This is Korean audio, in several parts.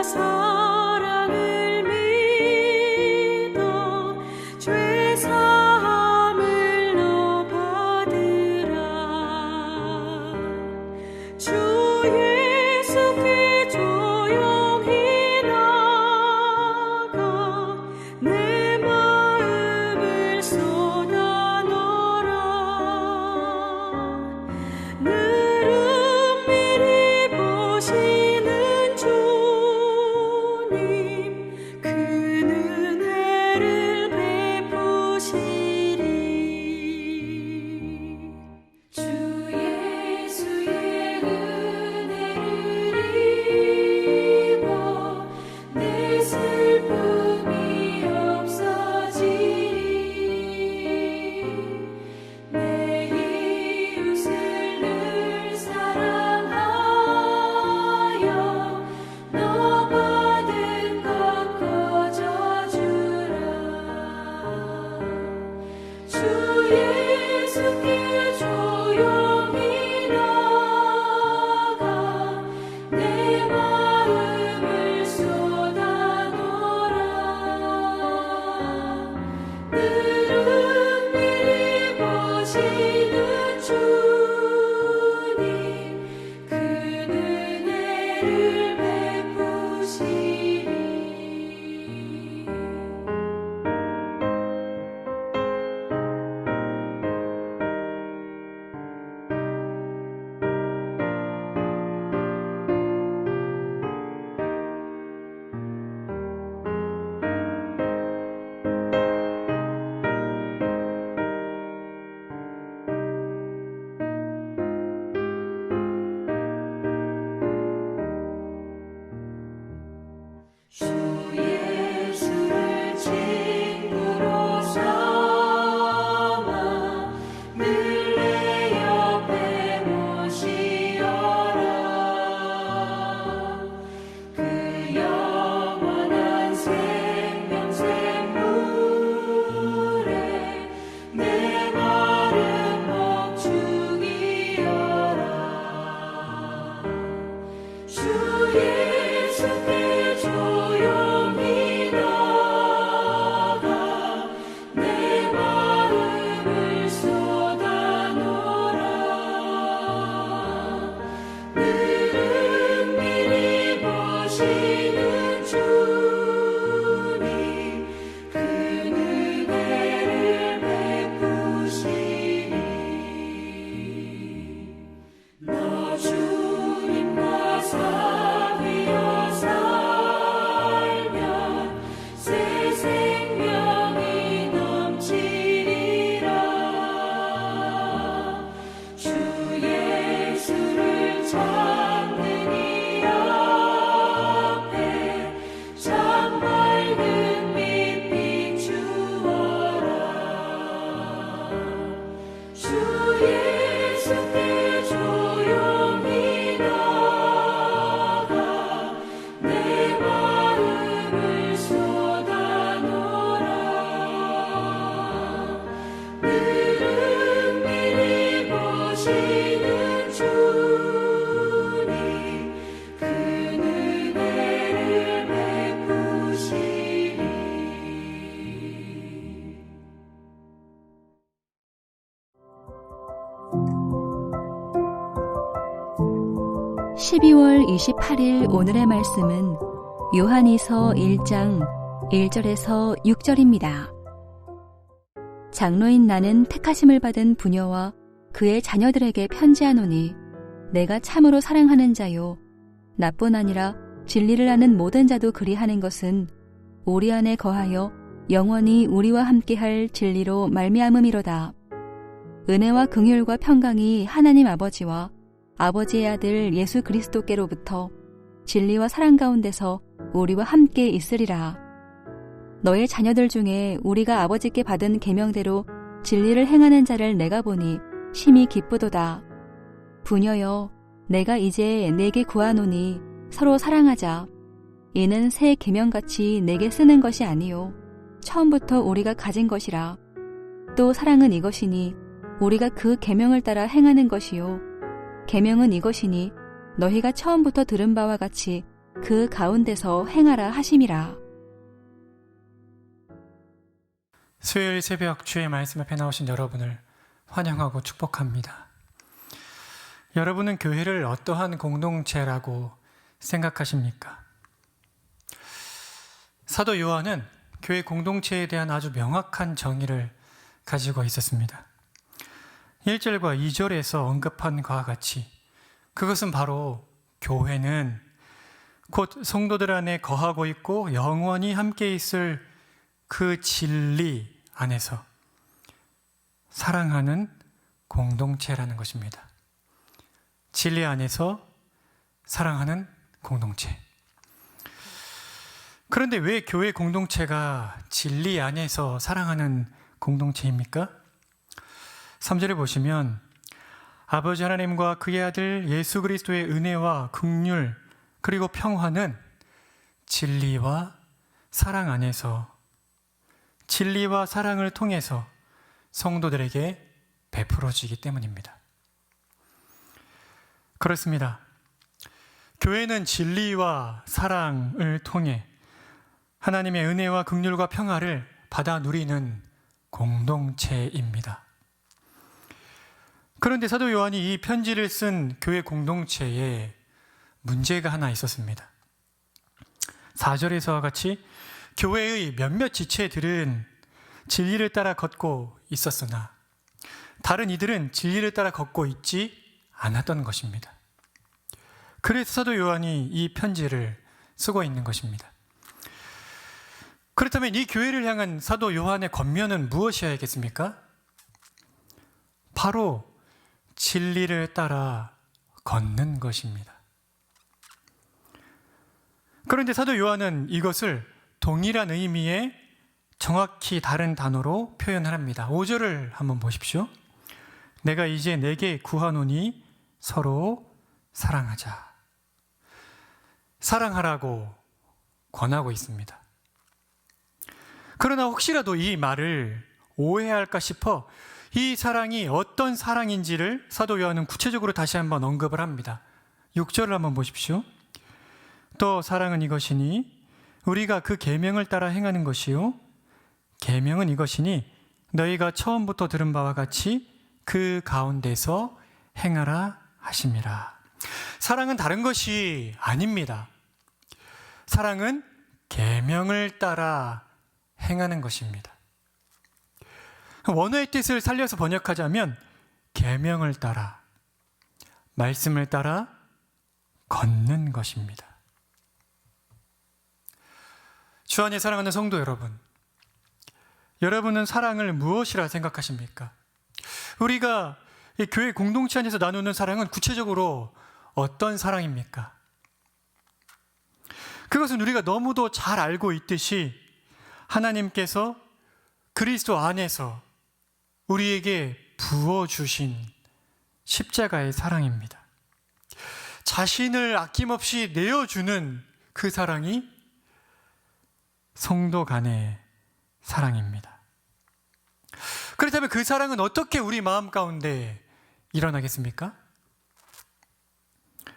사랑을 믿어 죄 사함을 너 받으라. 주 예수께 조용히 나가 내 마음을 쏟아 넣어라. 늘 은밀히 보시는 주님 큰 은혜를 베푸시리. 주 예수의 은혜를 입어 내 슬픔이 없어지리. 내 이웃을 늘 사랑하여 너 받은 것 거저주라. 주 예수께 조용히 나가 내 마음을 쏟아 놓으라. 늘 은밀히 보시는 주님 큰 은혜를 베푸시리. 주 예수를 친구로 삼아 늘 내 옆에 모시어라. 그 영원한 생명샘물에 내 마른 목 죽이어라. 주 예수께 조용히 나가 내 마음을 쏟아 놓으라. 늘 은밀히 보시는 주님 큰 은혜를 베푸시리. 너 주님과 사귀어 살면 새 생명이 넘치리라. 주 예수를 찾는 이 앞에 참 밝은 빛 비추어라. 주 예수께 조용히 나가 내 마음을 쏟아 놓으라. 늘 은밀히 보시는 주님 큰 은혜를 베푸시리. 12월 28일 오늘의 말씀은 요한이서 1장 1절에서 6절입니다. 장로인 나는 택하심을 받은 부녀와 그의 자녀들에게 편지하노니 내가 참으로 사랑하는 자요 나뿐 아니라 진리를 아는 모든 자도 그리하는 것은 우리 안에 거하여 영원히 우리와 함께할 진리로 말미암음이로다. 은혜와 긍휼과 평강이 하나님 아버지와 아버지의 아들 예수 그리스도께로부터 진리와 사랑 가운데서 우리와 함께 있으리라. 너의 자녀들 중에 우리가 아버지께 받은 계명대로 진리를 행하는 자를 내가 보니 심히 기쁘도다. 부녀여, 내가 이제 내게 구하노니 서로 사랑하자. 이는 새 계명같이 내게 쓰는 것이 아니요 처음부터 우리가 가진 것이라. 또 사랑은 이것이니 우리가 그 계명을 따라 행하는 것이요 계명은 이것이니 너희가 처음부터 들은 바와 같이 그 가운데서 행하라 하심이라. 수요일 새벽 주의 말씀 앞에 나오신 여러분을 환영하고 축복합니다. 여러분은 교회를 어떠한 공동체라고 생각하십니까? 사도 요한은 교회 공동체에 대한 아주 명확한 정의를 가지고 있었습니다. 1절과 2절에서 언급한 것과 같이 그것은 바로 교회는 곧 성도들 안에 거하고 있고 영원히 함께 있을 그 진리 안에서 사랑하는 공동체라는 것입니다. 진리 안에서 사랑하는 공동체. 그런데 왜 교회 공동체가 진리 안에서 사랑하는 공동체입니까? 3절에 보시면 아버지 하나님과 그의 아들 예수 그리스도의 은혜와 긍휼 그리고 평화는 진리와 사랑 안에서 진리와 사랑을 통해서 성도들에게 베풀어지기 때문입니다. 그렇습니다. 교회는 진리와 사랑을 통해 하나님의 은혜와 긍휼과 평화를 받아 누리는 공동체입니다. 그런데 사도 요한이 이 편지를 쓴 교회 공동체에 문제가 하나 있었습니다. 4절에서와 같이 교회의 몇몇 지체들은 진리를 따라 걷고 있었으나 다른 이들은 진리를 따라 걷고 있지 않았던 것입니다. 그래서 사도 요한이 이 편지를 쓰고 있는 것입니다. 그렇다면 이 교회를 향한 사도 요한의 권면은 무엇이어야겠습니까? 바로 진리를 따라 걷는 것입니다. 그런데 사도 요한은 이것을 동일한 의미의 정확히 다른 단어로 표현을 합니다. 5절을 한번 보십시오. 내가 이제 내게 구하노니 서로 사랑하자. 사랑하라고 권하고 있습니다. 그러나 혹시라도 이 말을 오해할까 싶어 이 사랑이 어떤 사랑인지를 사도 요한은 구체적으로 다시 한번 언급을 합니다. 6절을 한번 보십시오. 또 사랑은 이것이니 우리가 그 계명을 따라 행하는 것이요 계명은 이것이니 너희가 처음부터 들은 바와 같이 그 가운데서 행하라 하심이라. 사랑은 다른 것이 아닙니다. 사랑은 계명을 따라 행하는 것입니다. 원어의 뜻을 살려서 번역하자면 계명을 따라, 말씀을 따라 걷는 것입니다. 주 안에 사랑하는 성도 여러분, 여러분은 사랑을 무엇이라 생각하십니까? 우리가 이 교회 공동체 안에서 나누는 사랑은 구체적으로 어떤 사랑입니까? 그것은 우리가 너무도 잘 알고 있듯이 하나님께서 그리스도 안에서 우리에게 부어주신 십자가의 사랑입니다. 자신을 아낌없이 내어주는 그 사랑이 성도 간의 사랑입니다. 그렇다면 그 사랑은 어떻게 우리 마음 가운데 일어나겠습니까?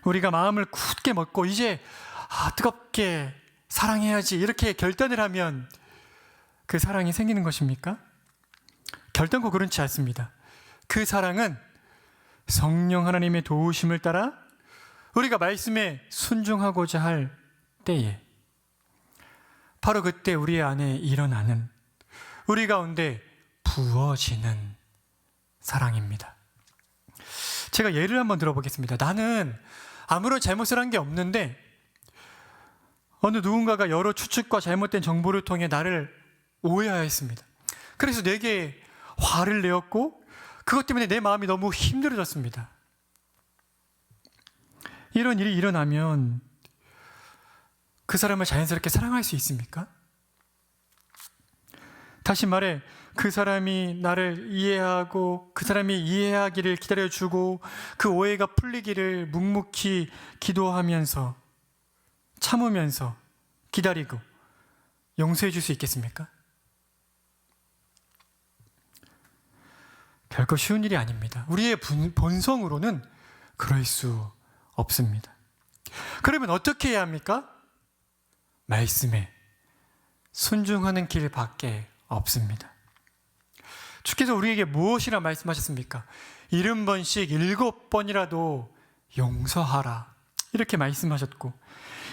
우리가 마음을 굳게 먹고 이제 뜨겁게 사랑해야지 이렇게 결단을 하면 그 사랑이 생기는 것입니까? 결단코 그렇지 않습니다. 그 사랑은 성령 하나님의 도우심을 따라 우리가 말씀에 순종하고자 할 때에 바로 그때 우리 안에 일어나는 우리 가운데 부어지는 사랑입니다. 제가 예를 한번 들어보겠습니다. 나는 아무런 잘못을 한 게 없는데 어느 누군가가 여러 추측과 잘못된 정보를 통해 나를 오해하였습니다. 그래서 내게 화를 내었고 그것 때문에 내 마음이 너무 힘들어졌습니다. 이런 일이 일어나면 그 사람을 자연스럽게 사랑할 수 있습니까? 다시 말해 그 사람이 나를 이해하고 그 사람이 이해하기를 기다려주고 그 오해가 풀리기를 묵묵히 기도하면서 참으면서 기다리고 용서해 줄 수 있겠습니까? 결코 쉬운 일이 아닙니다. 우리의 본성으로는 그럴 수 없습니다. 그러면 어떻게 해야 합니까? 말씀에 순종하는 길밖에 없습니다. 주께서 우리에게 무엇이라 말씀하셨습니까? 70번씩 7번이라도 용서하라, 이렇게 말씀하셨고,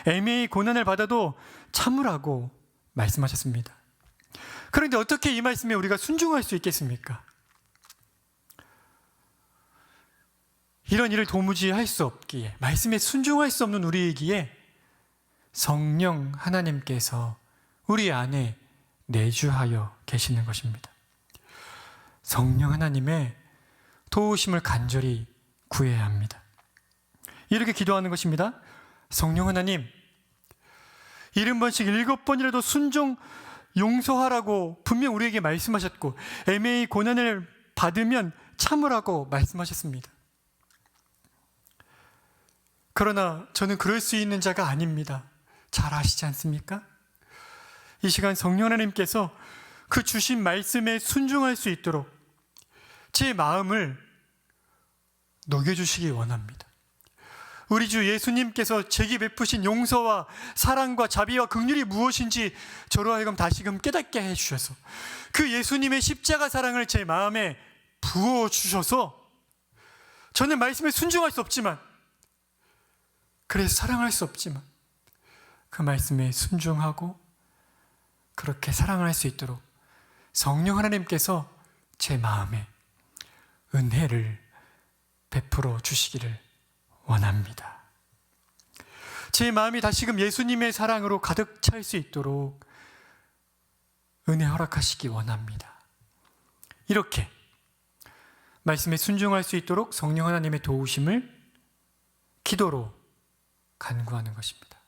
애매히 고난을 받아도 참으라고 말씀하셨습니다. 그런데 어떻게 이 말씀에 우리가 순종할 수 있겠습니까? 이런 일을 도무지 할 수 없기에, 말씀에 순종할 수 없는 우리이기에 성령 하나님께서 우리 안에 내주하여 계시는 것입니다. 성령 하나님의 도우심을 간절히 구해야 합니다. 이렇게 기도하는 것입니다. 성령 하나님, 70번씩 7번이라도 순종 용서하라고 분명 우리에게 말씀하셨고, 애매히 고난을 받으면 참으라고 말씀하셨습니다. 그러나 저는 그럴 수 있는 자가 아닙니다. 잘 아시지 않습니까? 이 시간 성령 하나님께서 그 주신 말씀에 순종할 수 있도록 제 마음을 녹여주시기 원합니다. 우리 주 예수님께서 제게 베푸신 용서와 사랑과 자비와 긍휼이 무엇인지 저로 하여금 다시금 깨닫게 해주셔서 그 예수님의 십자가 사랑을 제 마음에 부어주셔서 저는 말씀에 순종할 수 없지만, 그래서 사랑할 수 없지만 그 말씀에 순종하고 그렇게 사랑할 수 있도록 성령 하나님께서 제 마음에 은혜를 베풀어 주시기를 원합니다. 제 마음이 다시금 예수님의 사랑으로 가득 찰 수 있도록 은혜 허락하시기 원합니다. 이렇게 말씀에 순종할 수 있도록 성령 하나님의 도우심을 기도로 간구하는 것입니다.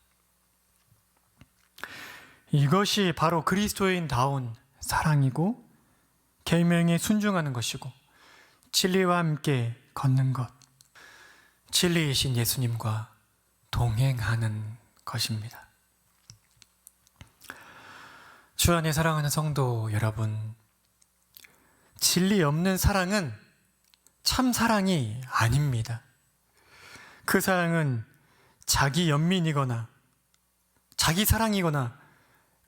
이것이 바로 그리스도인다운 사랑이고 계명에 순종하는 것이고 진리와 함께 걷는 것, 진리이신 예수님과 동행하는 것입니다. 주 안에 사랑하는 성도 여러분, 진리 없는 사랑은 참 사랑이 아닙니다. 그 사랑은 자기 연민이거나 자기 사랑이거나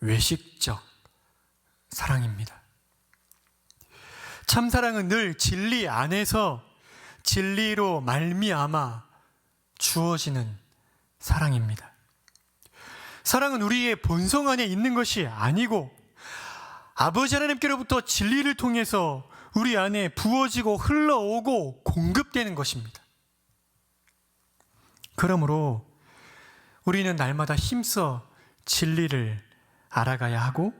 외식적 사랑입니다. 참 사랑은 늘 진리 안에서 진리로 말미암아 주어지는 사랑입니다. 사랑은 우리의 본성 안에 있는 것이 아니고 아버지 하나님께로부터 진리를 통해서 우리 안에 부어지고 흘러오고 공급되는 것입니다. 그러므로 우리는 날마다 힘써 진리를 알아가야 하고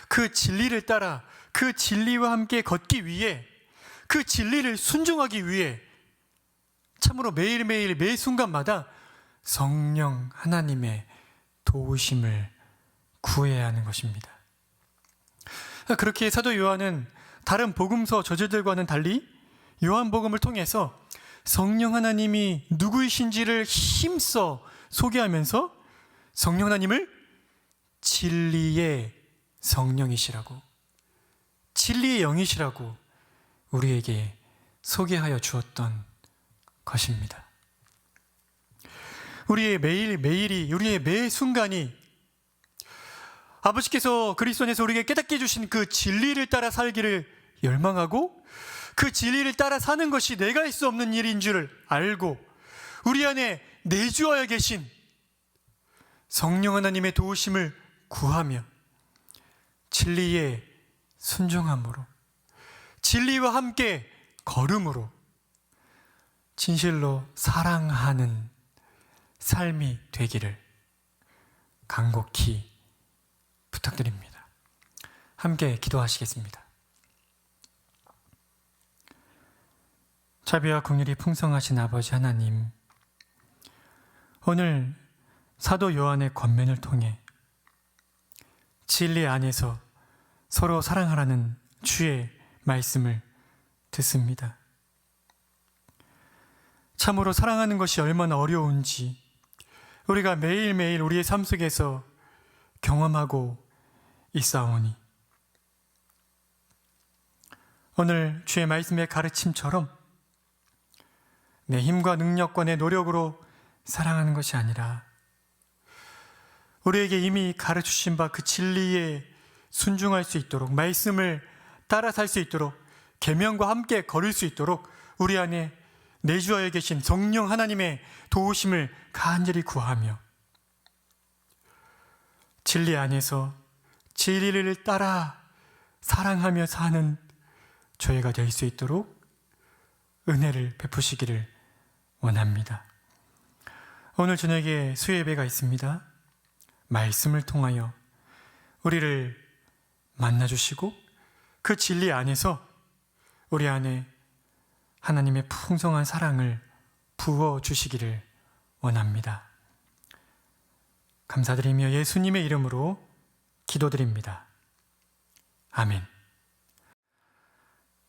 그 진리를 따라 그 진리와 함께 걷기 위해, 그 진리를 순종하기 위해 참으로 매일매일 매 순간마다 성령 하나님의 도우심을 구해야 하는 것입니다. 그렇게 사도 요한은 다른 복음서 저자들과는 달리 요한복음을 통해서 성령 하나님이 누구이신지를 힘써 소개하면서 성령 하나님을 진리의 성령이시라고, 진리의 영이시라고 우리에게 소개하여 주었던 것입니다. 우리의 매일매일이, 우리의 매 순간이 아버지께서 그리스도 안에서 우리에게 깨닫게 해주신 그 진리를 따라 살기를 열망하고 그 진리를 따라 사는 것이 내가 할 수 없는 일인 줄 알고 우리 안에 내주하여 계신 성령 하나님의 도우심을 구하며 진리에 순종함으로, 진리와 함께 걸음으로 진실로 사랑하는 삶이 되기를 간곡히 부탁드립니다. 함께 기도하시겠습니다. 자비와 긍휼이 풍성하신 아버지 하나님, 오늘 사도 요한의 권면을 통해 진리 안에서 서로 사랑하라는 주의 말씀을 듣습니다. 참으로 사랑하는 것이 얼마나 어려운지 우리가 매일매일 우리의 삶 속에서 경험하고 있사오니 오늘 주의 말씀의 가르침처럼 내 힘과 능력과 내 노력으로 사랑하는 것이 아니라 우리에게 이미 가르치신 바 그 진리에 순종할 수 있도록, 말씀을 따라 살 수 있도록, 계명과 함께 걸을 수 있도록 우리 안에 내주하여 계신 성령 하나님의 도우심을 간절히 구하며 진리 안에서 진리를 따라 사랑하며 사는 저희가 될 수 있도록 은혜를 베푸시기를 원합니다. 오늘 저녁에 수예배가 있습니다. 말씀을 통하여 우리를 만나주시고 그 진리 안에서 우리 안에 하나님의 풍성한 사랑을 부어주시기를 원합니다. 감사드리며 예수님의 이름으로 기도드립니다. 아멘.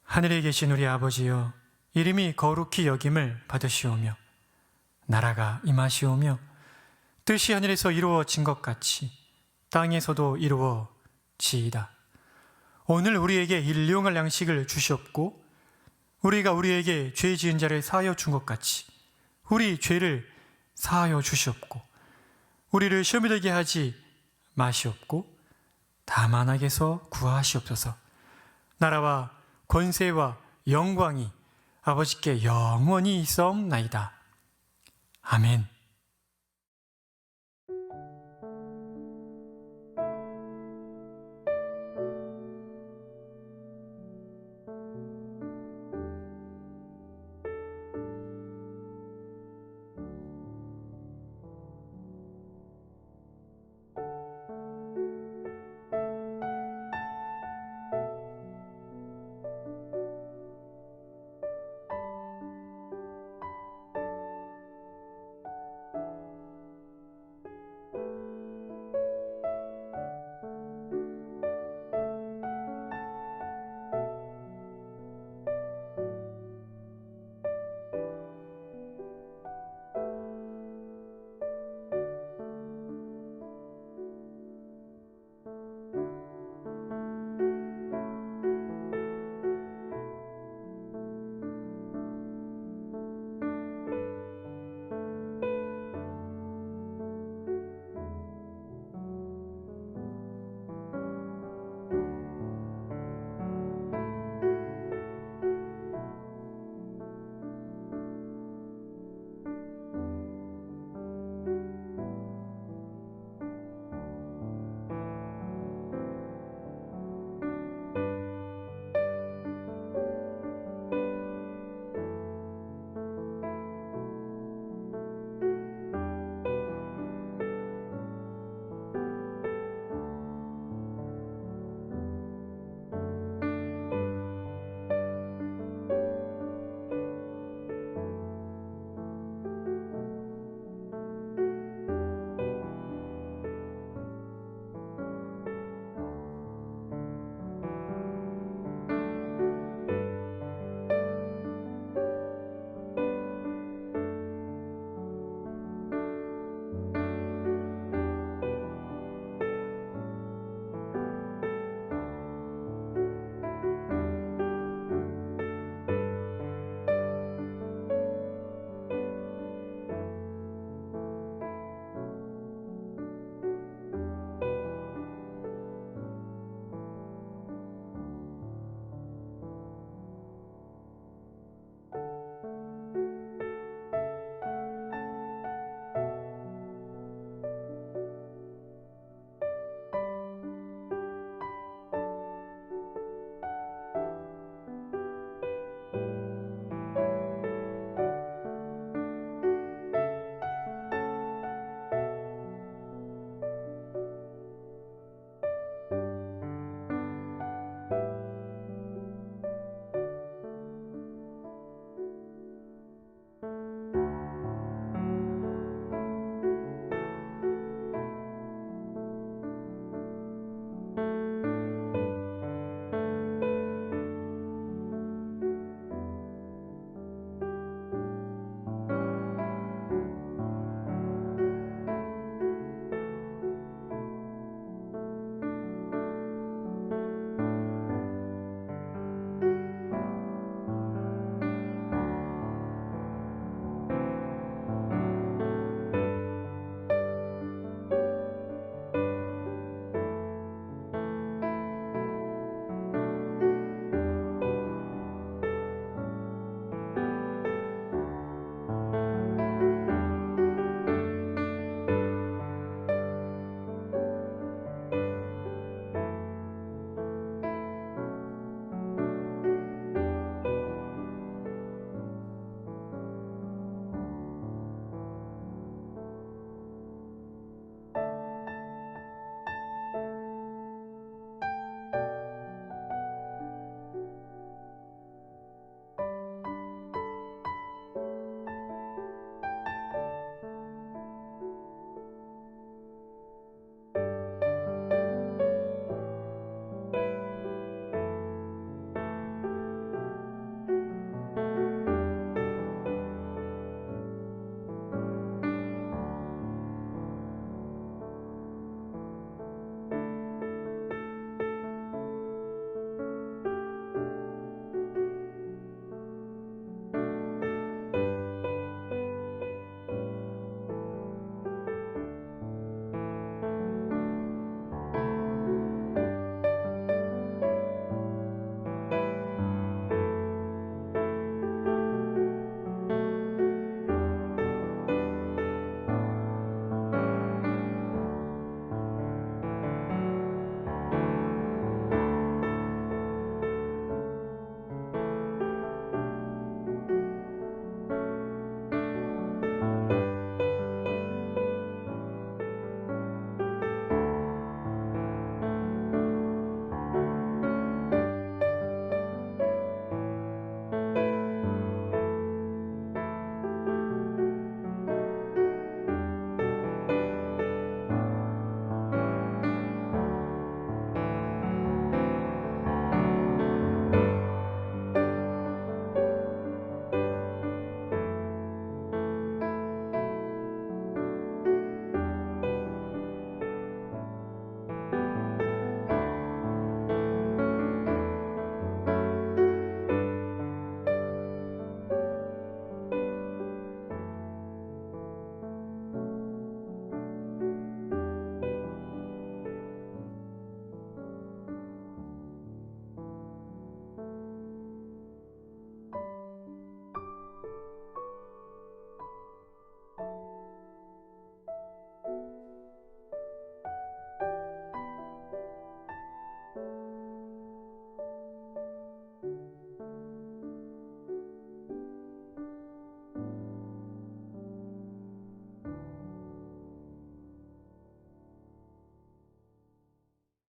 하늘에 계신 우리 아버지여, 이름이 거룩히 여김을 받으시오며 나라가 임하시오며 뜻이 하늘에서 이루어진 것 같이 땅에서도 이루어지이다. 오늘 우리에게 일용할 양식을 주시옵고 우리가 우리에게 죄 지은 자를 사하여 준 것 같이 우리 죄를 사하여 주시옵고 우리를 시험에 들게 하지 마시옵고 다만 악에서 구하시옵소서. 나라와 권세와 영광이 아버지께 영원히 있사옵나이다. 아멘.